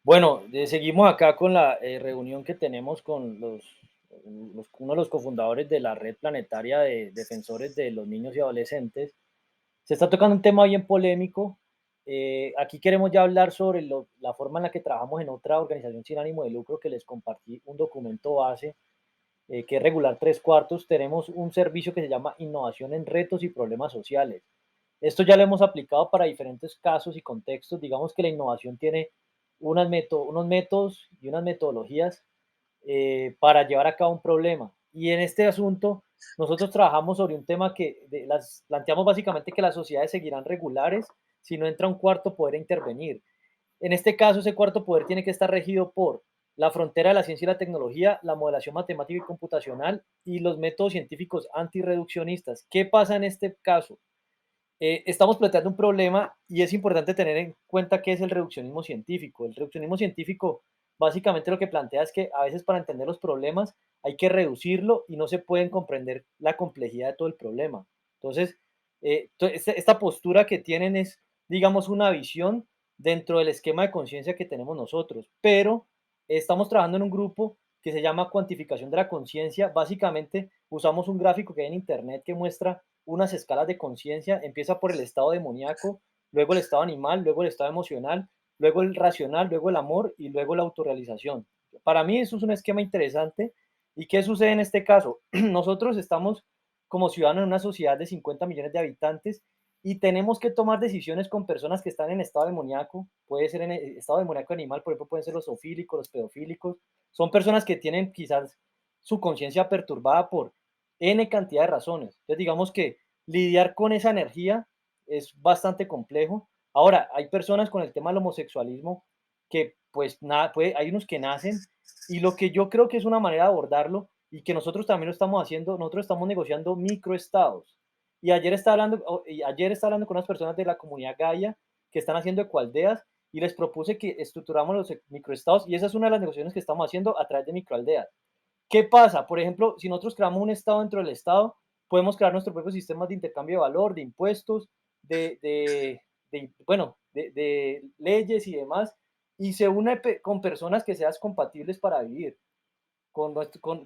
Bueno, seguimos acá con la reunión que tenemos con uno de los cofundadores de la Red Planetaria de Defensores de los Niños y Adolescentes. Se está tocando un tema bien polémico. Aquí queremos ya hablar sobre la forma en la que trabajamos en otra organización sin ánimo de lucro que les compartí un documento base que es regular tres cuartos. Tenemos un servicio que se llama Innovación en Retos y Problemas Sociales. Esto ya lo hemos aplicado para diferentes casos y contextos. Digamos que la innovación tiene unos métodos y unas metodologías para llevar a cabo un problema. Y en este asunto, nosotros trabajamos sobre un tema que planteamos básicamente que las sociedades seguirán regulares si no entra un cuarto poder a intervenir. En este caso, ese cuarto poder tiene que estar regido por la frontera de la ciencia y la tecnología, la modelación matemática y computacional y los métodos científicos antirreduccionistas. ¿Qué pasa en este caso? Estamos planteando un problema y es importante tener en cuenta qué es el reduccionismo científico. El reduccionismo científico básicamente lo que plantea es que a veces para entender los problemas hay que reducirlo y no se pueden comprender la complejidad de todo el problema. Entonces, esta postura que tienen es, digamos, una visión dentro del esquema de conciencia que tenemos nosotros, pero estamos trabajando en un grupo que se llama cuantificación de la conciencia. Básicamente usamos un gráfico que hay en internet que muestra unas escalas de conciencia. Empieza por el estado demoníaco, luego el estado animal, luego el estado emocional, luego el racional, luego el amor y luego la autorrealización. Para mí eso es un esquema interesante. ¿Y qué sucede en este caso? Nosotros estamos como ciudadanos en una sociedad de 50 millones de habitantes y tenemos que tomar decisiones con personas que están en estado demoníaco. Puede ser en estado demoníaco animal, por ejemplo, pueden ser los zoofílicos, los pedofílicos. Son personas que tienen quizás su conciencia perturbada por N cantidad de razones. Entonces, digamos que lidiar con esa energía es bastante complejo. Ahora, hay personas con el tema del homosexualismo que, pues, nada, hay unos que nacen y lo que yo creo que es una manera de abordarlo y que nosotros también lo estamos haciendo, nosotros estamos negociando microestados. Y ayer estaba hablando con unas personas de la comunidad Gaia que están haciendo ecoaldeas y les propuse que estructuramos los microestados y esa es una de las negociaciones que estamos haciendo a través de microaldeas. ¿Qué pasa? Por ejemplo, si nosotros creamos un estado dentro del estado, podemos crear nuestro propio sistema de intercambio de valor, de impuestos, bueno, de leyes y demás, y se une con personas que sean compatibles para vivir.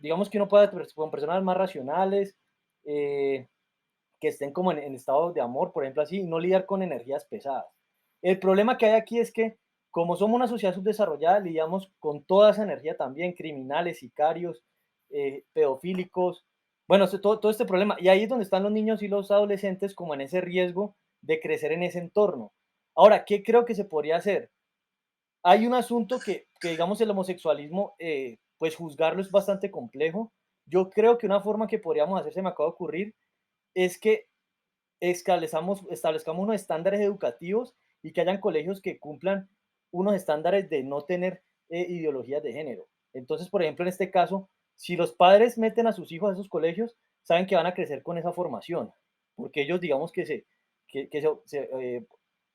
Digamos que uno pueda, con personas más racionales, eh, que estén como en estado de amor, por ejemplo, así, y no lidiar con energías pesadas. El problema que hay aquí es que, como somos una sociedad subdesarrollada, lidiamos con toda esa energía también, criminales, sicarios, pedofílicos, bueno, todo este problema. Y ahí es donde están los niños y los adolescentes como en ese riesgo de crecer en ese entorno. Ahora, ¿qué creo que se podría hacer? Hay un asunto que digamos, el homosexualismo, pues juzgarlo es bastante complejo. Yo creo que una forma que podríamos hacer, se me acaba de ocurrir, es que establezcamos unos estándares educativos y que hayan colegios que cumplan unos estándares de no tener ideologías de género. Entonces, por ejemplo, en este caso, si los padres meten a sus hijos a esos colegios, saben que van a crecer con esa formación, porque ellos, digamos que se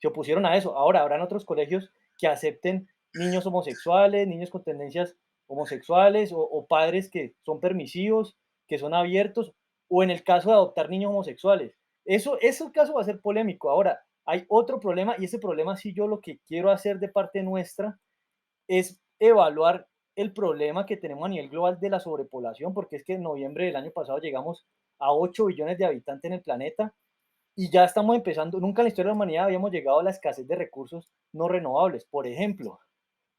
opusieron a eso. Ahora, habrán otros colegios que acepten niños homosexuales, niños con tendencias homosexuales o padres que son permisivos, que son abiertos, o en el caso de adoptar niños homosexuales. Ese caso va a ser polémico. Ahora, hay otro problema y ese problema sí yo lo que quiero hacer de parte nuestra es evaluar el problema que tenemos a nivel global de la sobrepoblación, porque es que en noviembre del año pasado llegamos a 8 billones de habitantes en el planeta y ya estamos empezando, nunca en la historia de la humanidad habíamos llegado a la escasez de recursos no renovables. Por ejemplo,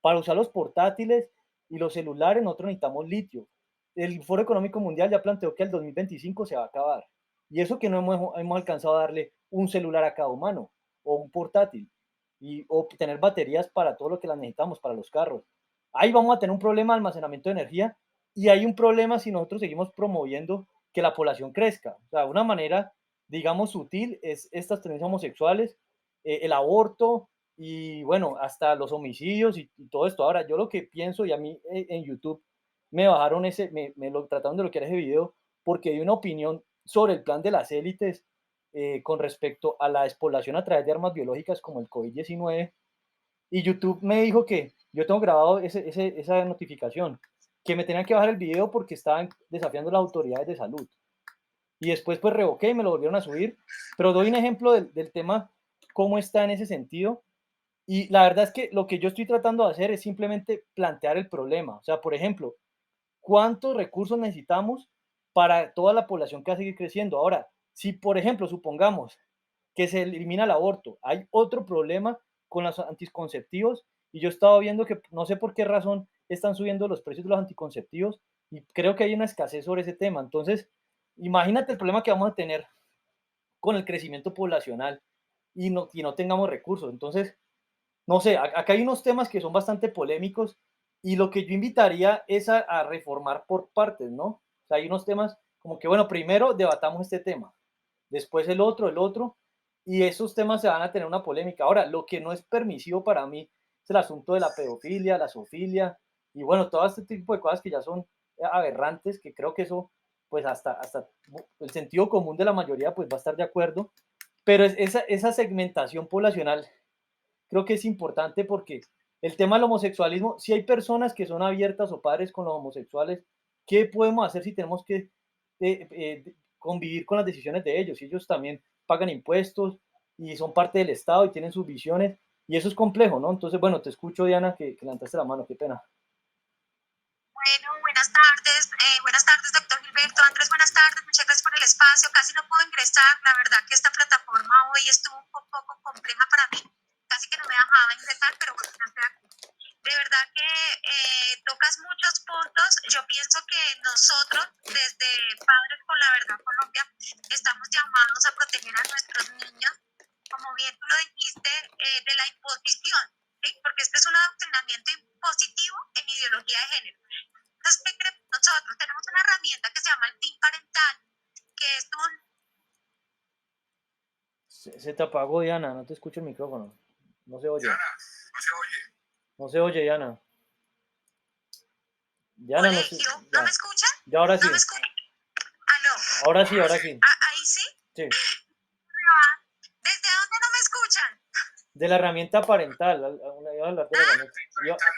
para usar los portátiles y los celulares nosotros necesitamos litio. El Foro Económico Mundial ya planteó que el 2025 se va a acabar. Y eso que no hemos alcanzado a darle un celular a cada humano o un portátil o tener baterías para todo lo que las necesitamos, para los carros. Ahí vamos a tener un problema de almacenamiento de energía y hay un problema si nosotros seguimos promoviendo que la población crezca. O sea, una manera, digamos, sutil es estas tendencias homosexuales, el aborto, y bueno, hasta los homicidios y todo esto. Ahora, yo lo que pienso, y a mí en YouTube me bajaron me lo trataron de bloquear ese video porque di una opinión sobre el plan de las élites con respecto a la despoblación a través de armas biológicas como el COVID-19. Y YouTube me dijo que yo tengo grabado esa notificación, que me tenían que bajar el video porque estaban desafiando las autoridades de salud. Y después pues revoqué y me lo volvieron a subir. Pero doy un ejemplo del tema, cómo está en ese sentido Y la verdad es que lo que yo estoy tratando de hacer es simplemente plantear el problema. O sea, por ejemplo, ¿cuántos recursos necesitamos para toda la población que va a seguir creciendo? Ahora, si por ejemplo, supongamos que se elimina el aborto, hay otro problema con los anticonceptivos y yo he estado viendo que no sé por qué razón están subiendo los precios de los anticonceptivos y creo que hay una escasez sobre ese tema. Entonces, imagínate el problema que vamos a tener con el crecimiento poblacional y no tengamos recursos. Entonces, no sé, acá hay unos temas que son bastante polémicos y lo que yo invitaría es a reformar por partes, ¿no? O sea, hay unos temas como que, bueno, primero debatamos este tema, después el otro, y esos temas se van a tener una polémica. Ahora, lo que no es permisivo para mí es el asunto de la pedofilia, la zoofilia, y bueno, todo este tipo de cosas que ya son aberrantes, que creo que eso, pues hasta el sentido común de la mayoría, pues va a estar de acuerdo, pero esa segmentación poblacional creo que es importante porque el tema del homosexualismo, si hay personas que son abiertas o padres con los homosexuales, ¿qué podemos hacer si tenemos que convivir con las decisiones de ellos? Si ellos también pagan impuestos y son parte del Estado y tienen sus visiones, y eso es complejo, ¿no? Entonces, bueno, te escucho, Diana, que levantaste la mano, qué pena. Bueno, buenas tardes, doctor Gilberto. Andrés, buenas tardes, muchas gracias por el espacio. Casi no puedo ingresar, la verdad que esta plataforma hoy estuvo un poco compleja para mí, casi que no me dejaba ingresar, pero bueno, ya estoy aquí. De verdad que tocas muchos puntos. Yo pienso que nosotros, desde Padres con la Verdad Colombia, estamos llamados a proteger a nuestros niños, como bien tú lo dijiste, de la imposición, ¿sí? Porque este es un adoctrinamiento impositivo en ideología de género. Entonces, ¿qué creemos nosotros? Tenemos una herramienta que se llama el PIN parental, que es un... Se te apagó, Diana, no te escucho el micrófono. No se oye. Diana, no se oye. No se oye, Diana. Diana, no se... Colegio, ¿no me Ya, escuchan? ya ahora ¿No me sí. escuchan? Aló. Ahora sí, ahora sí. Ahí sí. Sí. ¿Desde dónde no me escuchan? De la herramienta parental. Iba a hablar de la ¿Ah? herramienta. Iba a hablar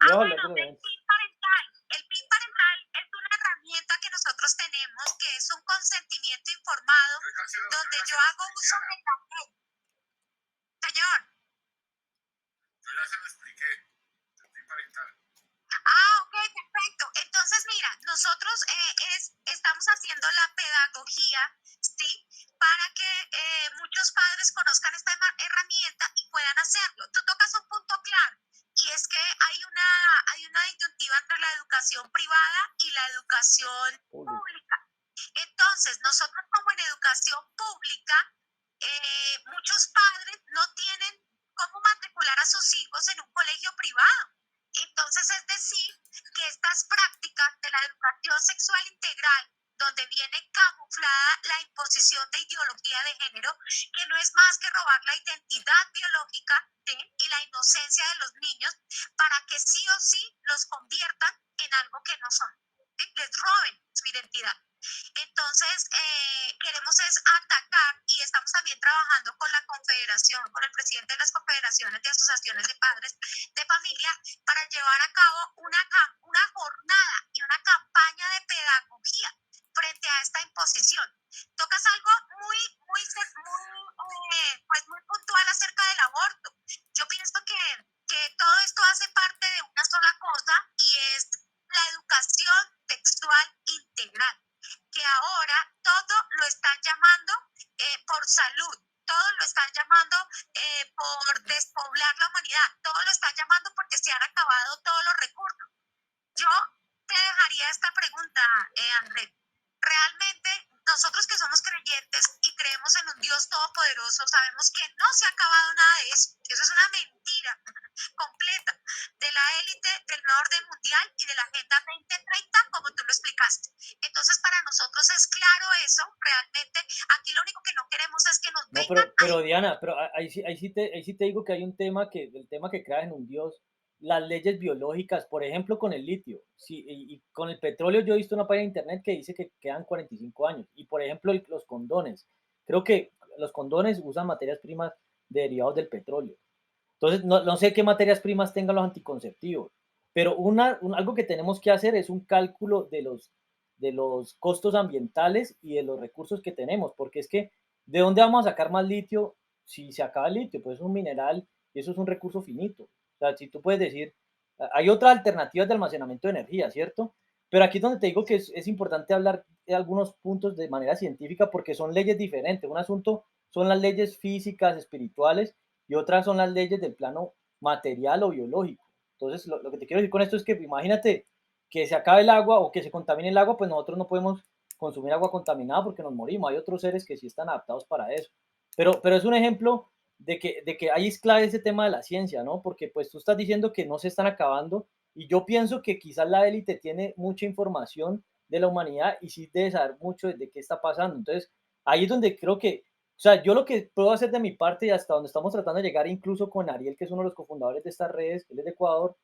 Bueno, de la el herramienta. PIN parental. El PIN parental es una herramienta que nosotros tenemos que es un consentimiento informado donde yo hago uso de la ley. Señor. Yo ya se lo expliqué. El PIN parental. Ok, perfecto. Entonces, mira, nosotros estamos haciendo la pedagogía, ¿sí? Para que muchos padres conozcan esta herramienta y puedan hacerlo. Tú tocas un punto claro y es que hay una disyuntiva entre la educación privada y la educación pública. Entonces, nosotros como en educación pública, muchos padres no tienen cómo matricular a sus hijos en un colegio privado. Entonces, es decir, que estas prácticas de la educación sexual integral, donde viene camuflada la imposición de ideología de género, que no es más que robar la identidad biológica, ¿sí? Y la inocencia de los niños, para que sí o sí los conviertan en algo que no son, ¿sí? Les roben su identidad. Entonces, queremos es atacar y estamos también trabajando con la confederación, con el presidente de las confederaciones de asociaciones de padres de familia, para llevar a cabo una jornada y una campaña de pedagogía frente a esta imposición. Tocas algo muy puntual acerca del aborto. Yo pienso que todo esto hace parte de una sola cosa y es la educación sexual integral, que ahora todo lo están llamando por salud, todo lo están llamando por despoblar la humanidad, todo lo están llamando porque se han acabado todos los recursos. Yo te dejaría esta pregunta, Andrés. Realmente, nosotros que somos creyentes y creemos en un Dios todopoderoso, sabemos que no se ha acabado nada de eso. Eso es una mentira completa de la élite del nuevo orden mundial y de la Agenda 2030, como tú lo explicaste. Entonces, para nosotros es claro eso, realmente. Aquí lo único que no queremos es que nos No, vengan a... pero Diana, pero ahí sí te digo que hay un tema el tema que creas en un Dios, las leyes biológicas, por ejemplo, con el litio, sí, y con el petróleo yo he visto una página de internet que dice que quedan 45 años, y por ejemplo los condones, creo que los condones usan materias primas derivados del petróleo, entonces no sé qué materias primas tengan los anticonceptivos, pero algo que tenemos que hacer es un cálculo de los costos ambientales y de los recursos que tenemos, porque es que ¿de dónde vamos a sacar más litio si se acaba el litio? Pues es un mineral y eso es un recurso finito. O sea, si tú puedes decir, hay otras alternativas de almacenamiento de energía, ¿cierto? Pero aquí es donde te digo que es importante hablar de algunos puntos de manera científica porque son leyes diferentes. Un asunto son las leyes físicas, espirituales, y otras son las leyes del plano material o biológico. Entonces, lo que te quiero decir con esto es que imagínate que se acabe el agua o que se contamine el agua, pues nosotros no podemos consumir agua contaminada porque nos morimos. Hay otros seres que sí están adaptados para eso. Pero es un ejemplo de que ahí es clave ese tema de la ciencia, ¿no? Porque pues tú estás diciendo que no se están acabando y yo pienso que quizás la élite tiene mucha información de la humanidad y sí debe saber mucho de qué está pasando. Entonces, ahí es donde creo que, o sea, yo lo que puedo hacer de mi parte y hasta donde estamos tratando de llegar, incluso con Ariel, que es uno de los cofundadores de estas redes, él es de Ecuador,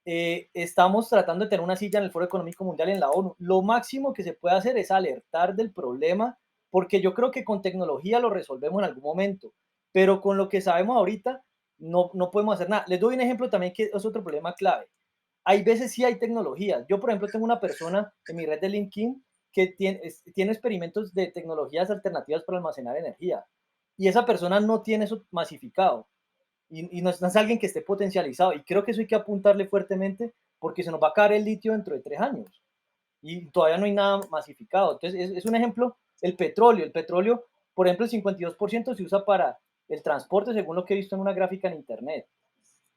estamos tratando de tener una silla en el Foro Económico Mundial en la ONU. Lo máximo que se puede hacer es alertar del problema, porque yo creo que con tecnología lo resolvemos en algún momento, pero con lo que sabemos ahorita no podemos hacer nada. Les doy un ejemplo también que es otro problema clave. Hay veces sí hay tecnologías. Yo, por ejemplo, tengo una persona en mi red de LinkedIn que tiene experimentos de tecnologías alternativas para almacenar energía y esa persona no tiene eso masificado y no es alguien que esté potencializado. Y creo que eso hay que apuntarle fuertemente porque se nos va a acabar el litio dentro de 3 años y todavía no hay nada masificado. Entonces, es un ejemplo, el petróleo. El petróleo, por ejemplo, el 52% se usa para el transporte, según lo que he visto en una gráfica en internet.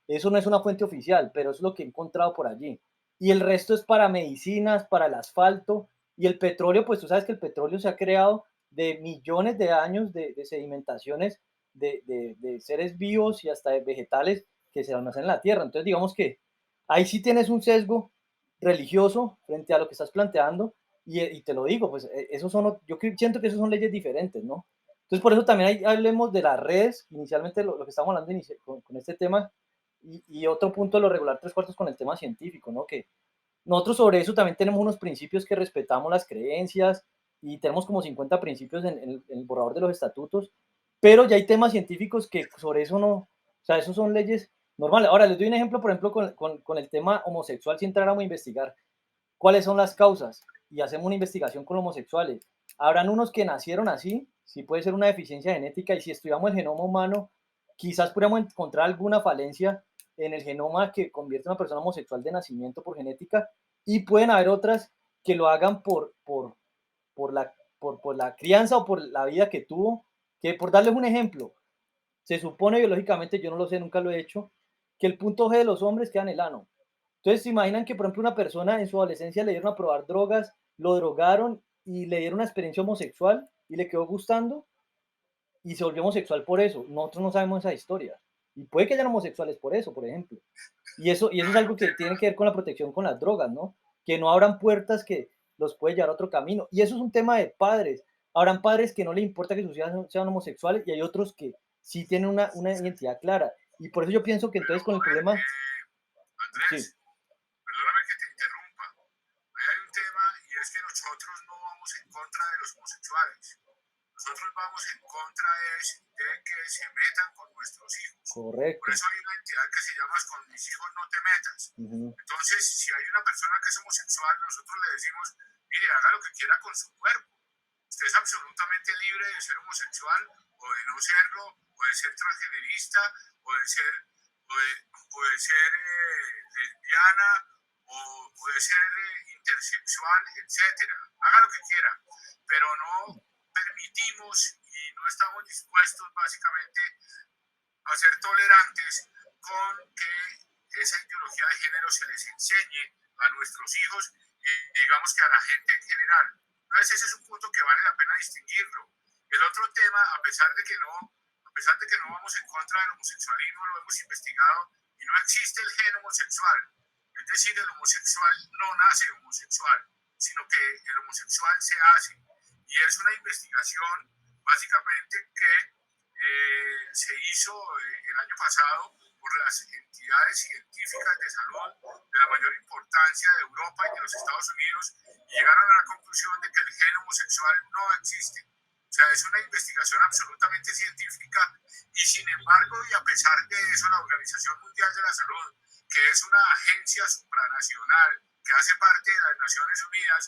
Eso no es una fuente oficial, pero es lo que he encontrado por allí. Y el resto es para medicinas, para el asfalto. Y el petróleo, pues tú sabes que el petróleo se ha creado de millones de años de sedimentaciones de seres vivos y hasta de vegetales que se almacenan en la tierra. Entonces, digamos que ahí sí tienes un sesgo religioso frente a lo que estás planteando. Y te lo digo, pues esos son, yo siento que esos son leyes diferentes, ¿no? Entonces, por eso también hablemos de las redes, inicialmente lo que estamos hablando con este tema, y otro punto de lo regular tres cuartos con el tema científico, ¿no? Que nosotros sobre eso también tenemos unos principios que respetamos las creencias y tenemos como 50 principios en el borrador de los estatutos, pero ya hay temas científicos que sobre eso no, o sea, eso son leyes normales. Ahora, les doy un ejemplo, por ejemplo, con el tema homosexual, si entráramos a investigar cuáles son las causas y hacemos una investigación con homosexuales. Habrán unos que nacieron así, sí puede ser una deficiencia genética, y si estudiamos el genoma humano, quizás podríamos encontrar alguna falencia en el genoma que convierte a una persona homosexual de nacimiento por genética, y pueden haber otras que lo hagan por la crianza o por la vida que tuvo, que por darles un ejemplo, se supone biológicamente, yo no lo sé, nunca lo he hecho, que el punto G de los hombres queda en el ano. Entonces, ¿se imaginan que, por ejemplo, una persona en su adolescencia le dieron a probar drogas, lo drogaron y le dieron una experiencia homosexual y le quedó gustando y se volvió homosexual por eso? Nosotros no sabemos esa historia. Y puede que hayan homosexuales por eso, por ejemplo. Y eso es algo que tiene que ver con la protección con las drogas, ¿no? Que no abran puertas que los puede llevar a otro camino. Y eso es un tema de padres. Habrán padres que no les importa que sus hijos sean homosexuales y hay otros que sí tienen una identidad clara. Y por eso yo pienso que entonces con el problema... Sí, Andrés, perdóname que te interrumpa. Ahí hay un tema y es que nosotros no vamos en contra de los homosexuales. Nosotros vamos en contra de que se metan con nuestros hijos. Por correcto. eso hay una entidad que se llama Con mis hijos no te metas. Ujú. Entonces, si hay una persona que es homosexual, nosotros le decimos, mire, haga lo que quiera con su cuerpo. Usted es absolutamente libre de ser homosexual o de no serlo, o de ser transgenerista, o de ser, lesbiana, o de ser intersexual, etcétera. Haga lo que quiera, pero no permitimos y no estamos dispuestos básicamente a ser tolerantes con que esa ideología de género se les enseñe a nuestros hijos y digamos que a la gente en general. Entonces ese es un punto que vale la pena distinguirlo. El otro tema, a pesar de que no vamos en contra del homosexualismo, lo hemos investigado y no existe el gen homosexual. Es decir, el homosexual no nace homosexual, sino que el homosexual se hace. Y es una investigación básicamente que se hizo el año pasado por las entidades científicas de salud de la mayor importancia de Europa y de los Estados Unidos y llegaron a la conclusión de que el gen homosexual no existe. O sea, es una investigación absolutamente científica y sin embargo, y a pesar de eso, la Organización Mundial de la Salud, que es una agencia supranacional que hace parte de las Naciones Unidas,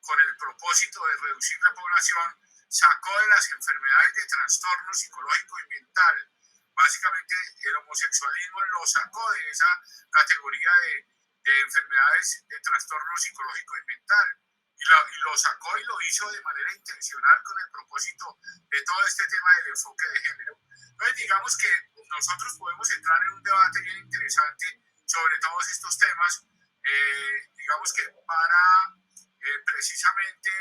con el propósito de reducir la población, sacó de las enfermedades de trastorno psicológico y mental básicamente el homosexualismo lo sacó de esa categoría de enfermedades de trastorno psicológico y mental. Y lo sacó y lo hizo de manera intencional con el propósito de todo este tema del enfoque de género. Entonces, digamos que nosotros podemos entrar en un debate bien interesante sobre todos estos temas, digamos que para precisamente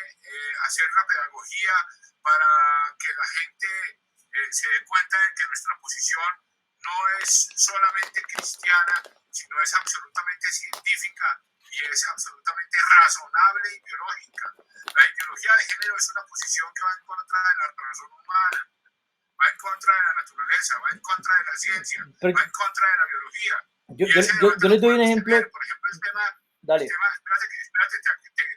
hacer la pedagogía, para que la gente se dé cuenta de que nuestra posición no es solamente cristiana, sino es absolutamente científica y es absolutamente razonable y biológica. La ideología de género es una posición que va en contra de la razón humana, va en contra de la naturaleza, va en contra de la ciencia, va en contra de la biología. Yo les doy un ejemplo. Por ejemplo, el tema, Dale. espérate,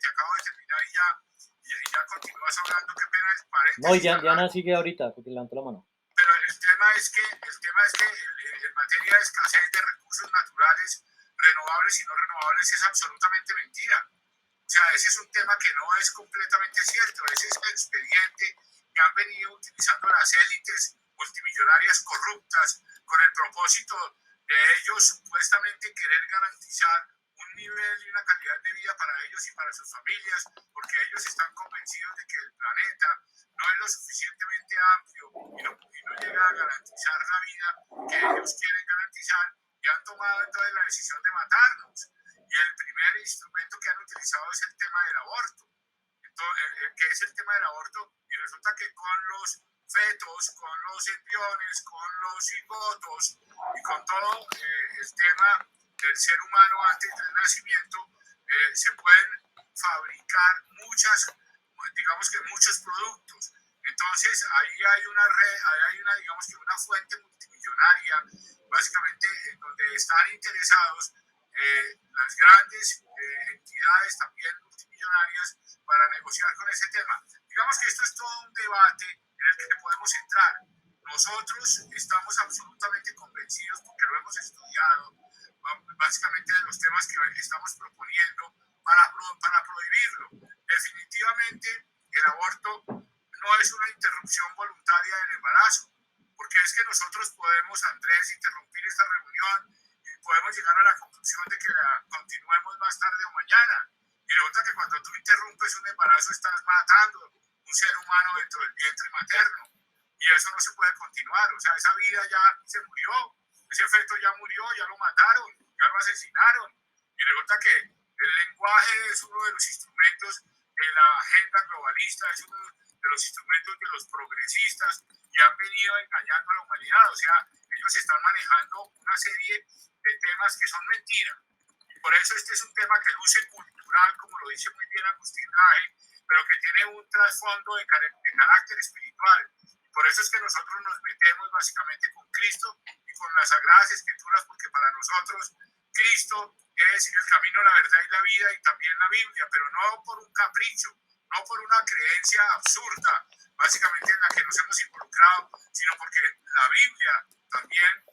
te acabo de terminar y ya continúas hablando, qué pena el paréntesis. No, Diana sigue ahorita, porque levantó la mano. Pero el tema es que en materia de escasez de recursos naturales, renovables y no renovables, es absolutamente mentira. O sea, ese es un tema que no es completamente cierto. Ese es el expediente que han venido utilizando las élites multimillonarias corruptas con el propósito de ellos supuestamente querer garantizar un nivel y una calidad de vida para ellos y para sus familias, porque ellos están convencidos de que el planeta no es lo suficientemente amplio y no llega a garantizar la vida que ellos quieren garantizar, y han tomado entonces la decisión de matarnos. Y el primer instrumento que han utilizado es el tema del aborto. Entonces, que es el tema del aborto, y resulta que con los fetos, con los embriones, con los cigotos y con todo el tema del ser humano antes del nacimiento, se pueden fabricar muchos productos. Entonces ahí hay una red, ahí hay digamos que una fuente multimillonaria, básicamente en donde están interesados las grandes entidades también multimillonarias para negociar con ese tema. Digamos que esto es todo un debate en el que podemos entrar. Nosotros estamos absolutamente convencidos, porque lo hemos estudiado, básicamente de los temas que estamos proponiendo para prohibirlo. Definitivamente el aborto no es una interrupción voluntaria del embarazo, porque es que nosotros podemos, Andrés, interrumpir esta reunión y podemos llegar a la conclusión de que la continuemos más tarde o mañana. Y resulta que cuando tú interrumpes un embarazo estás matando un ser humano dentro del vientre materno, y eso no se puede continuar. O sea, esa vida ya se murió, ese feto ya murió, ya lo mataron, ya lo asesinaron. Y resulta que el lenguaje es uno de los instrumentos de la agenda globalista, es uno de los instrumentos de los progresistas, y han venido engañando a la humanidad. O sea, ellos están manejando una serie de temas que son mentiras. Y por eso este es un tema que luce cultural, como lo dice muy bien Agustín Laje, pero que tiene un trasfondo de carácter espiritual. Por eso es que nosotros nos metemos básicamente con Cristo y con las Sagradas Escrituras, porque para nosotros Cristo es el camino, la verdad y la vida, y también la Biblia, pero no por un capricho, no por una creencia absurda, básicamente en la que nos hemos involucrado, sino porque la Biblia también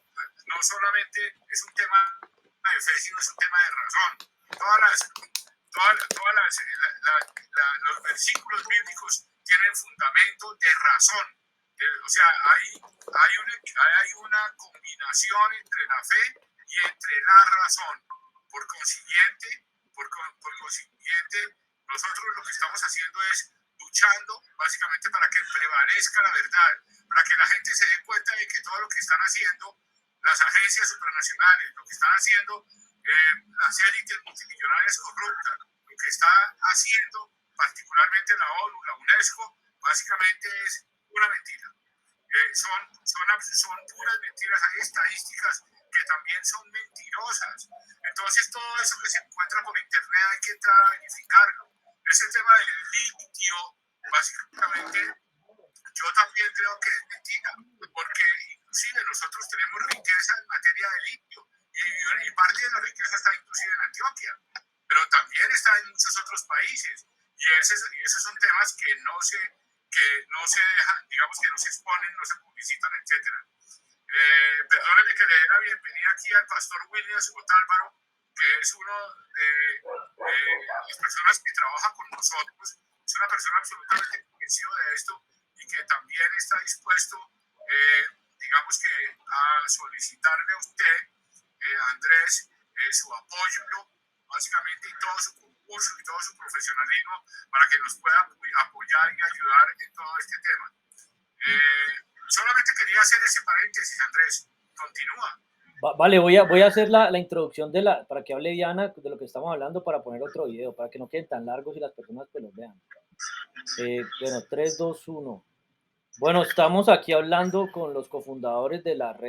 no solamente es un tema de fe, sino es un tema de razón. Los versículos bíblicos tienen fundamento de razón. O sea, hay una combinación entre la fe y entre la razón. Por consiguiente, nosotros lo que estamos haciendo es luchando básicamente para que prevalezca la verdad, para que la gente se dé cuenta de que todo lo que están haciendo las agencias supranacionales, lo que están haciendo las élites multimillonarias corruptas, lo que está haciendo particularmente la ONU, la UNESCO, básicamente es una mentira. Son puras mentiras. Hay estadísticas que también son mentirosas. Entonces todo eso que se encuentra por internet hay que entrar a verificarlo. Ese tema del litio, básicamente, yo también creo que es mentira, porque inclusive nosotros tenemos riqueza en materia de litio, y parte de la riqueza está inclusive en Antioquia, pero también está en muchos otros países, y esos son temas que no se dejan, digamos, que no se exponen, no se publicitan, etc. Perdónenme que le dé la bienvenida aquí al pastor Williams Otálvaro, que es uno de las personas que trabaja con nosotros. Es una persona absolutamente convencida de esto y que también está dispuesto, digamos que a solicitarle a usted, Andrés, su apoyo, básicamente, y todo su concurso y todo su profesionalismo para que nos pueda apoyar y ayudar en todo este tema. Solamente quería hacer ese paréntesis, Andrés. Continúa. Vale, voy a hacer la introducción para que hable Diana de lo que estamos hablando, para poner otro video, para que no queden tan largos y las personas pues los vean. Bueno, 3, 2, 1. Bueno, estamos aquí hablando con los cofundadores de la red